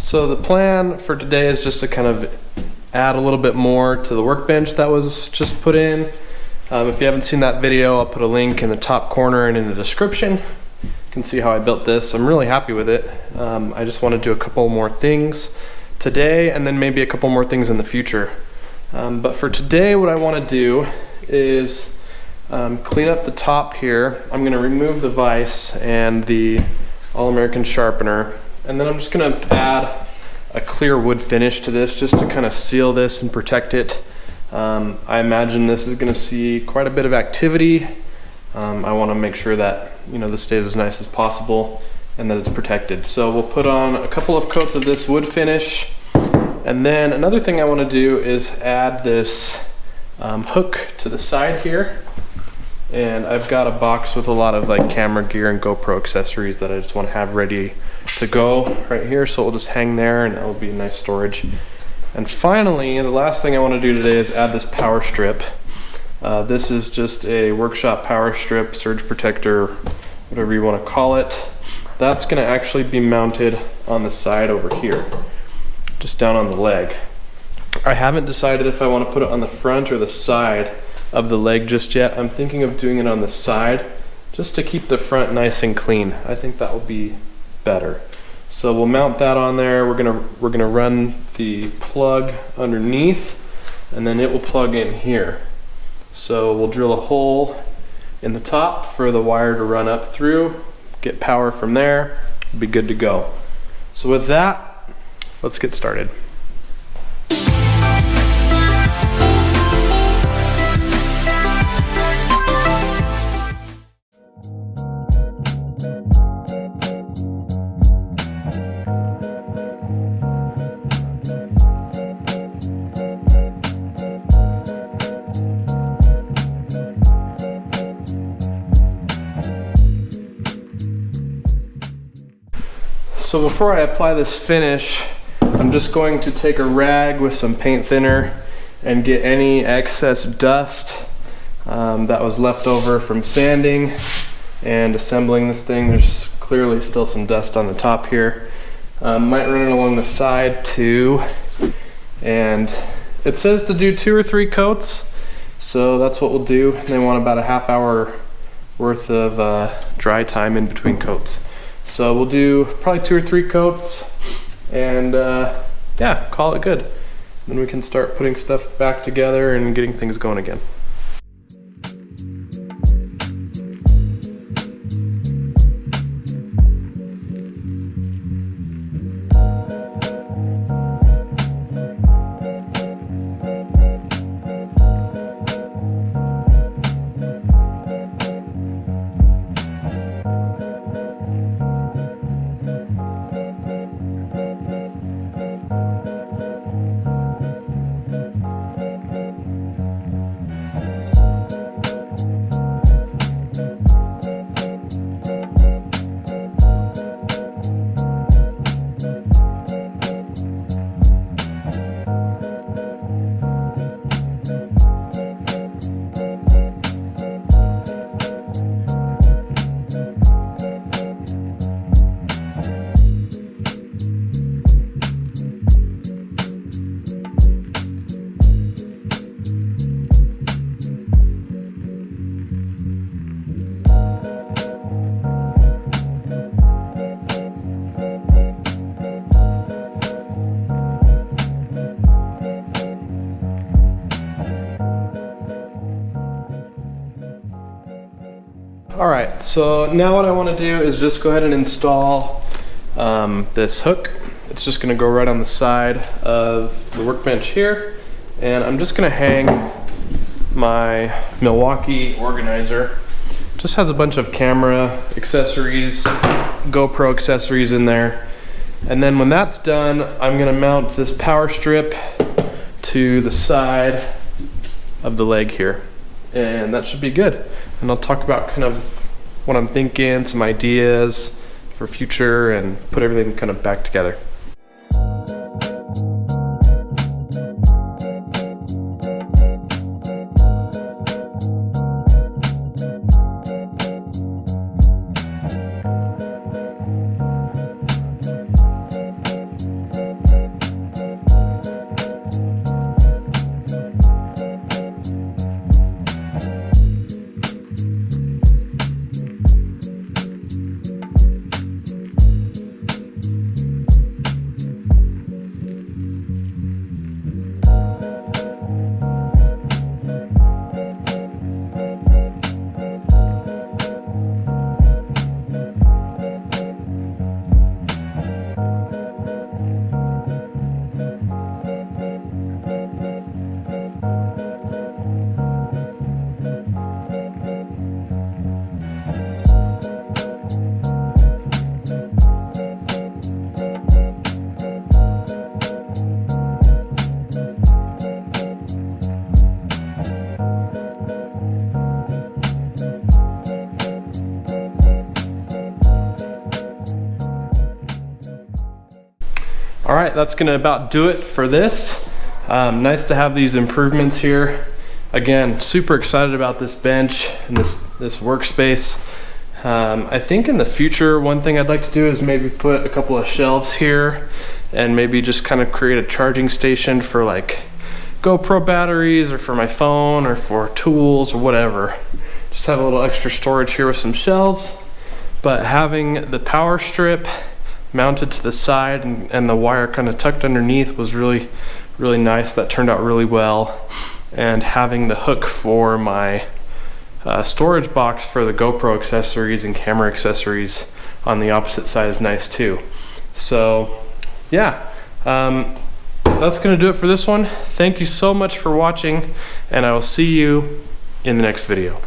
So the plan for today is just to kind of add a little bit more to the workbench that was just put in. If you haven't seen that video, I'll put a link in the top corner and in the description. You can see how I built this. I'm really happy with it. I just want to do a couple more things today and then maybe a couple more things in the future. But for today, what I want to do is clean up the top here. I'm going to remove the vise and the All-American sharpener, and then I'm just going to add a clear wood finish to this just to kind of seal this and protect it. I imagine this is going to see quite a bit of activity. I want to make sure that this stays as nice as possible and that it's protected. So we'll put on a couple of coats of this wood finish, and then another thing I want to do is add this hook to the side here. And I've got a box with a lot of like camera gear and GoPro accessories that I just want to have ready to go right here, so it'll just hang there and it'll be nice storage. And finally, the last thing I want to do today is add this power strip. This is just a workshop power strip, surge protector, whatever you want to call it. That's going to actually be mounted on the side over here, just down on the leg. I haven't decided if I want to put it on the front or the side of the leg just yet. I'm thinking of doing it on the side just to keep the front nice and clean. I think that will be better. So we'll mount that on there. We're gonna run the plug underneath, and then it will plug in here. So we'll drill a hole in the top for the wire to run up through, get power from there, we'll be good to go. So with that, let's get started. So before I apply this finish, I'm just going to take a rag with some paint thinner and get any excess dust that was left over from sanding and assembling this thing. There's clearly still some dust on the top here. Might run it along the side too. And it says to do 2 or 3 coats, so that's what we'll do. And they want about a half hour worth of dry time in between coats. So we'll do probably 2 or 3 coats and yeah, call it good. Then we can start putting stuff back together and getting things going again. Alright, so now what I want to do is just go ahead and install this hook. It's just going to go right on the side of the workbench here, and I'm just going to hang my Milwaukee organizer. Just has a bunch of camera accessories, GoPro accessories in there. And then when that's done, I'm going to mount this power strip to the side of the leg here, and that should be good. And I'll talk about kind of what I'm thinking, some ideas for future, and put everything kind of back together. All right, that's gonna about do it for this. Nice to have these improvements here. Again, super excited about this bench and this workspace. I think in the future, one thing I'd like to do is maybe put a couple of shelves here and maybe just kind of create a charging station for like GoPro batteries or for my phone or for tools or whatever. Just have a little extra storage here with some shelves. But having the power strip mounted to the side and the wire kind of tucked underneath was really nice. That turned out really well. And having the hook for my storage box for the GoPro accessories and camera accessories on the opposite side is nice too. So yeah, that's gonna do it for this one. Thank you so much for watching, and I will see you in the next video.